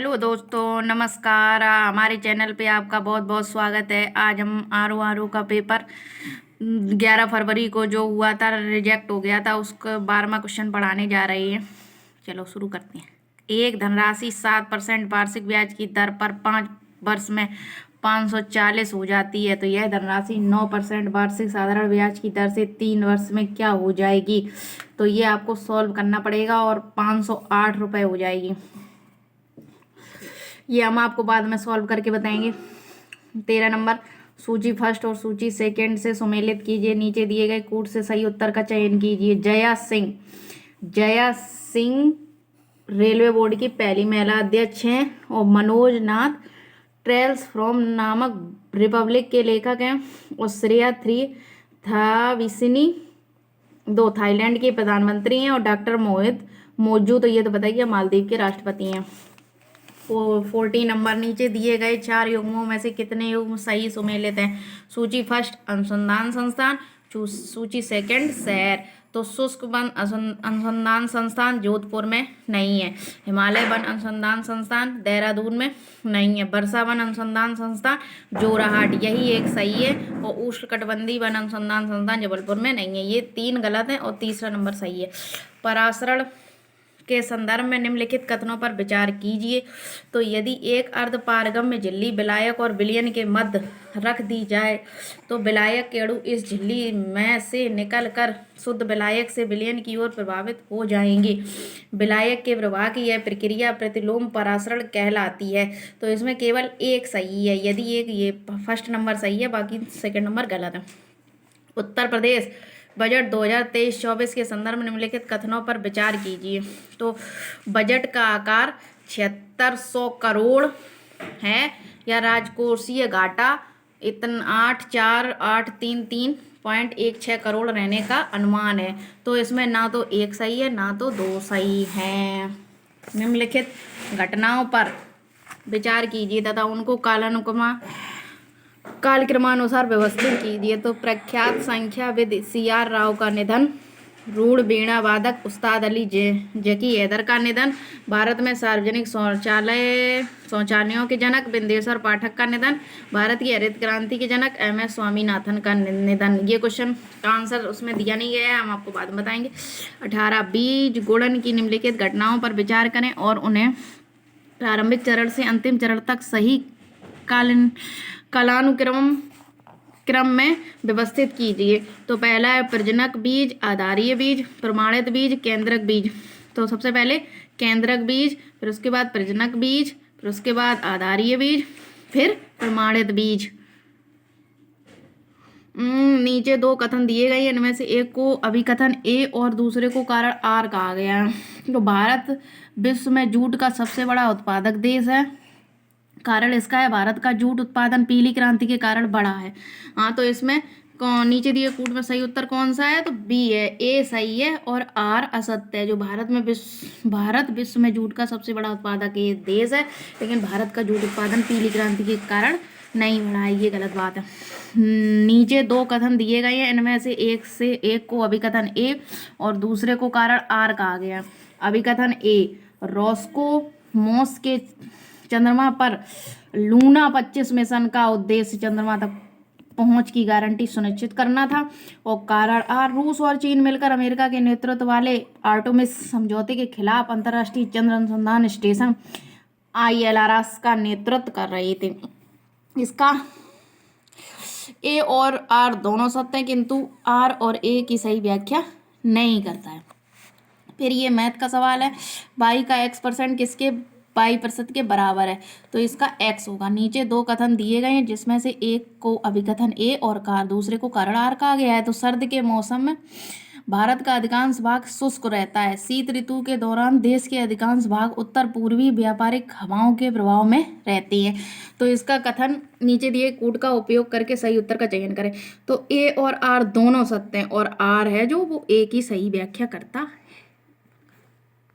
Hello दोस्तों, नमस्कार। हमारे चैनल पे आपका बहुत बहुत स्वागत है। आज हम आर ओ का पेपर 11 फरवरी को जो हुआ था, रिजेक्ट हो गया था, उसका 12वां क्वेश्चन पढ़ाने जा रही है। चलो शुरू करते हैं। एक धनराशि 7% वार्षिक ब्याज की दर पर 5 वर्ष में 540 हो जाती है, तो यह धनराशि 9% वार्षिक साधारण ब्याज की दर से 3 वर्ष में क्या हो जाएगी। तो ये आपको सॉल्व करना पड़ेगा और 508 रुपये हो जाएगी। ये हम आपको बाद में सॉल्व करके बताएंगे। 13 नंबर, सूची फर्स्ट और सूची सेकंड से सुमेलित कीजिए। नीचे दिए गए कूट से सही उत्तर का चयन कीजिए। जया सिंह रेलवे बोर्ड की पहली महिला अध्यक्ष हैं और मनोज नाथ ट्रेल्स फ्रॉम नामक रिपब्लिक के लेखक हैं और श्रेया थ्री थाविसिनी 2 थाईलैंड के प्रधानमंत्री हैं और डॉक्टर मोहित मोजू, तो ये तो बताइए, मालदीव के राष्ट्रपति हैं। 14 नंबर, नीचे दिए गए 4 युग्मों में से कितने युग्म सही सुमेलित हैं। सूची फर्स्ट अनुसंधान संस्थान, सूची सेकंड शहर। तो शुष्क वन अनुसंधान संस्थान जोधपुर में नहीं है। हिमालय वन अनुसंधान संस्थान देहरादून में नहीं है। वर्षा वन अनुसंधान संस्थान जोरहाट, यही एक सही है। और उष्णकटिबंधीय वन अनुसंधान संस्थान जबलपुर में नहीं है। ये 3 गलत हैं और तीसरा नंबर सही है। पराशरण के संदर्भ में निम्नलिखित कथनों पर विचार कीजिए। तो यदि एक अर्धपारगम्य झिल्ली विलायक और विलयन के मध्य रख दी जाए तो विलायक के अणु इस झिल्ली में से निकलकर शुद्ध विलायक से विलयन की ओर प्रभावित हो जाएंगे। विलायक के प्रवाह की यह प्रक्रिया प्रतिलोम परासरण कहलाती है। तो इसमें केवल एक सही है। यदि एक, ये फर्स्ट नंबर सही है, बाकी सेकंड नंबर गलत है। उत्तर प्रदेश बजट 2023-24 के संदर्भ में निम्नलिखित कथनों पर विचार कीजिए। तो बजट का आकार 7600 करोड़ है या राजकोषीय घाटा इतना 84833.16 करोड़ रहने का अनुमान है। तो इसमें ना तो एक सही है ना तो 2 सही है। निम्नलिखित घटनाओं पर विचार कीजिए तथा उनको कालक्रमानुसार व्यवस्थित कीजिए। तो प्रख्यात संख्याविद CR राव का निधन, रूढ़ वीणा वादक उस्ताद अली जकी हैदर का निधन, भारत में सार्वजनिक शौचालयों के जनक बिंदेश्वर पाठक का निधन, भारत की हरित क्रांति के जनक MS स्वामीनाथन का निधन। ये क्वेश्चन का आंसर उसमें दिया नहीं गया है, हम आपको बाद में बताएंगे। 18, बीज गुणन की निम्नलिखित घटनाओं पर विचार करें और उन्हें प्रारंभिक चरण से अंतिम चरण तक सही क्रम में व्यवस्थित कीजिए। तो पहला है प्रजनक बीज, आधारीय बीज, प्रमाणित बीज, केंद्रक बीज। तो सबसे पहले केंद्रक बीज, फिर उसके बाद प्रजनक बीज, फिर उसके बाद आधारीय बीज, फिर प्रमाणित बीज। नीचे 2 कथन दिए गए हैं, इनमें से एक को अभिकथन A और दूसरे को कारण R कहा गया है। तो भारत विश्व में जूट का सबसे बड़ा उत्पादक देश है। कारण इसका है भारत का जूट उत्पादन पीली क्रांति के कारण बढ़ा है। हाँ, तो इसमें नीचे दिए कूट में सही उत्तर कौन सा है? तो B है। A सही है और R असत्य है। जो भारत विश्व में जूट का सबसे बड़ा उत्पादक ये देश है, लेकिन भारत का जूट उत्पादन पीली क्रांति के कारण नहीं बढ़ा है, ये गलत बात है। नीचे 2 कथन दिए गए हैं, इनमें से एक को अभिकथन A और दूसरे को कारण R कहा गया। अभिकथन A, रॉस्कोमोस के चंद्रमा पर लूना 25 मिशन का उद्देश्य चंद्रमा तक पहुंच की गारंटी सुनिश्चित करना था। और कारण R, रूस और चीन मिलकर अमेरिका के नेतृत्व वाले आर्टेमिस समझौते के खिलाफ अंतर्राष्ट्रीय चंद्र अनुसंधान स्टेशन ILRS का नेतृत्व कर रहे थे। इसका A और R दोनों सत्य हैं, किंतु R और A की सही व्याख्या नहीं करता है। फिर ये मैथ का सवाल है, y का x% किसके y% के बराबर है? तो इसका x होगा। नीचे 2 कथन दिए गए हैं, जिसमें से एक को अभिकथन A और दूसरे को कारण R कहा गया है। तो सर्द के मौसम में भारत का अधिकांश भाग शुष्क रहता है। शीत ऋतु के दौरान देश के अधिकांश भाग उत्तर पूर्वी व्यापारिक हवाओं के प्रभाव में रहती हैं। तो इसका कथन नीचे दिए कूट का उपयोग करके सही उत्तर का चयन करें। तो A और R दोनों सत्य हैं और R है जो वो A की सही व्याख्या करता